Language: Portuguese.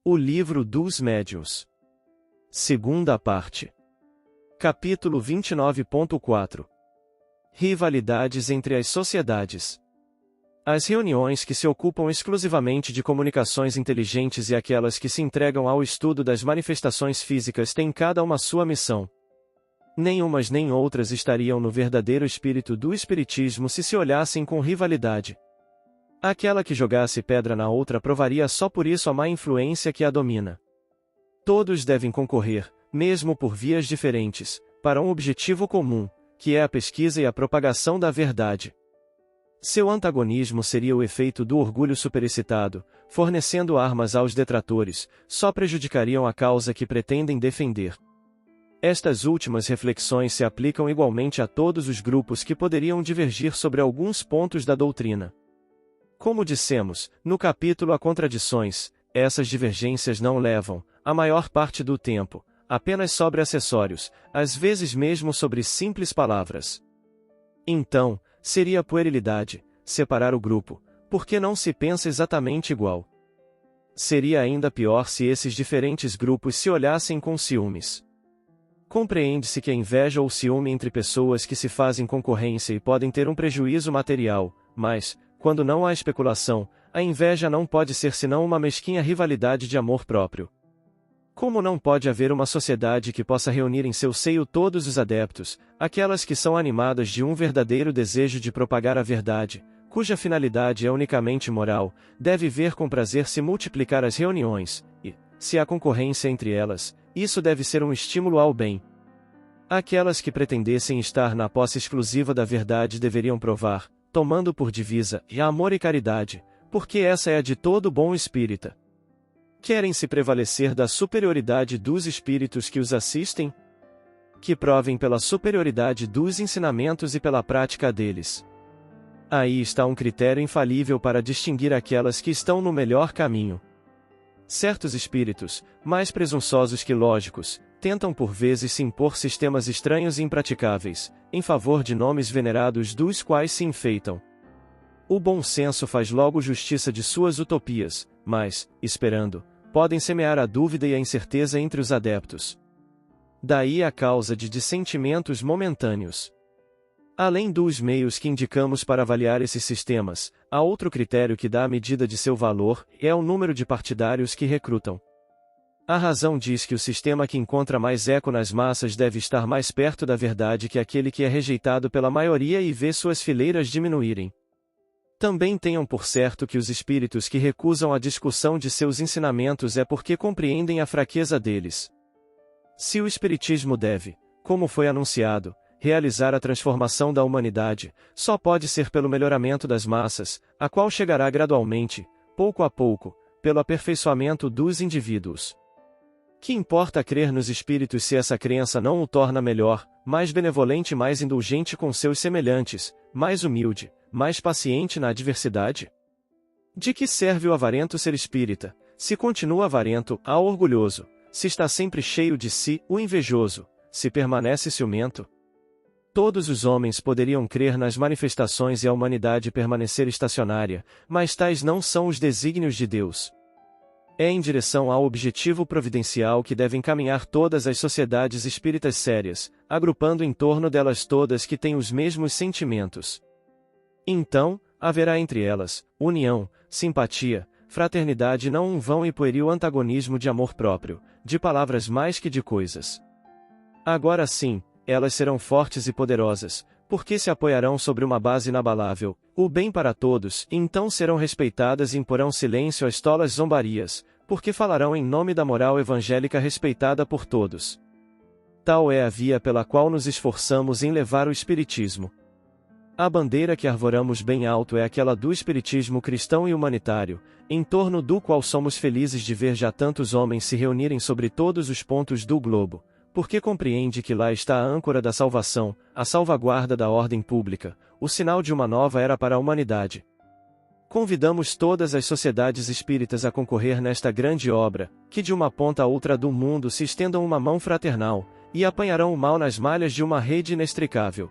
O Livro dos Médiuns. Segunda parte. Capítulo 29.4. Rivalidades entre as sociedades. As reuniões que se ocupam exclusivamente de comunicações inteligentes e aquelas que se entregam ao estudo das manifestações físicas têm cada uma sua missão. Nem umas nem outras estariam no verdadeiro espírito do espiritismo se se olhassem com rivalidade. Aquela que jogasse pedra na outra provaria só por isso a má influência que a domina. Todos devem concorrer, mesmo por vias diferentes, para um objetivo comum, que é a pesquisa e a propagação da verdade. Seu antagonismo seria o efeito do orgulho superexcitado, fornecendo armas aos detratores, só prejudicariam a causa que pretendem defender. Estas últimas reflexões se aplicam igualmente a todos os grupos que poderiam divergir sobre alguns pontos da doutrina. Como dissemos, no capítulo A Contradições, essas divergências não levam, a maior parte do tempo, apenas sobre acessórios, às vezes mesmo sobre simples palavras. Então, seria puerilidade separar o grupo, porque não se pensa exatamente igual. Seria ainda pior se esses diferentes grupos se olhassem com ciúmes. Compreende-se que a inveja ou ciúme entre pessoas que se fazem concorrência e podem ter um prejuízo material, mas, quando não há especulação, a inveja não pode ser senão uma mesquinha rivalidade de amor próprio. Como não pode haver uma sociedade que possa reunir em seu seio todos os adeptos, aquelas que são animadas de um verdadeiro desejo de propagar a verdade, cuja finalidade é unicamente moral, deve ver com prazer se multiplicar as reuniões, e, se há concorrência entre elas, isso deve ser um estímulo ao bem. Aquelas que pretendessem estar na posse exclusiva da verdade deveriam provar, tomando por divisa, amor e caridade, porque essa é a de todo bom espírita. Querem se prevalecer da superioridade dos espíritos que os assistem? Que provem pela superioridade dos ensinamentos e pela prática deles. Aí está um critério infalível para distinguir aquelas que estão no melhor caminho. Certos espíritos, mais presunçosos que lógicos, tentam por vezes se impor sistemas estranhos e impraticáveis, em favor de nomes venerados dos quais se enfeitam. O bom senso faz logo justiça de suas utopias, mas, esperando, podem semear a dúvida e a incerteza entre os adeptos. Daí a causa de dissentimentos momentâneos. Além dos meios que indicamos para avaliar esses sistemas, há outro critério que dá a medida de seu valor, é o número de partidários que recrutam. A razão diz que o sistema que encontra mais eco nas massas deve estar mais perto da verdade que aquele que é rejeitado pela maioria e vê suas fileiras diminuírem. Também tenham por certo que os espíritos que recusam a discussão de seus ensinamentos é porque compreendem a fraqueza deles. Se o espiritismo deve, como foi anunciado, realizar a transformação da humanidade, só pode ser pelo melhoramento das massas, a qual chegará gradualmente, pouco a pouco, pelo aperfeiçoamento dos indivíduos. Que importa crer nos espíritos se essa crença não o torna melhor, mais benevolente e mais indulgente com seus semelhantes, mais humilde, mais paciente na adversidade? De que serve o avarento ser espírita, se continua avarento, ao orgulhoso, se está sempre cheio de si, o invejoso, se permanece ciumento? Todos os homens poderiam crer nas manifestações e a humanidade permanecer estacionária, mas tais não são os desígnios de Deus. É em direção ao objetivo providencial que devem caminhar todas as sociedades espíritas sérias, agrupando em torno delas todas que têm os mesmos sentimentos. Então, haverá entre elas, união, simpatia, fraternidade e não um vão e pueril antagonismo de amor próprio, de palavras mais que de coisas. Agora sim, elas serão fortes e poderosas, porque se apoiarão sobre uma base inabalável, o bem para todos, e então serão respeitadas e imporão silêncio às tolas zombarias, porque falarão em nome da moral evangélica respeitada por todos. Tal é a via pela qual nos esforçamos em levar o espiritismo. A bandeira que arvoramos bem alto é aquela do espiritismo cristão e humanitário, em torno do qual somos felizes de ver já tantos homens se reunirem sobre todos os pontos do globo, porque compreende que lá está a âncora da salvação, a salvaguarda da ordem pública, o sinal de uma nova era para a humanidade. Convidamos todas as sociedades espíritas a concorrer nesta grande obra, que de uma ponta a outra do mundo se estendam uma mão fraternal, e apanharão o mal nas malhas de uma rede inextricável.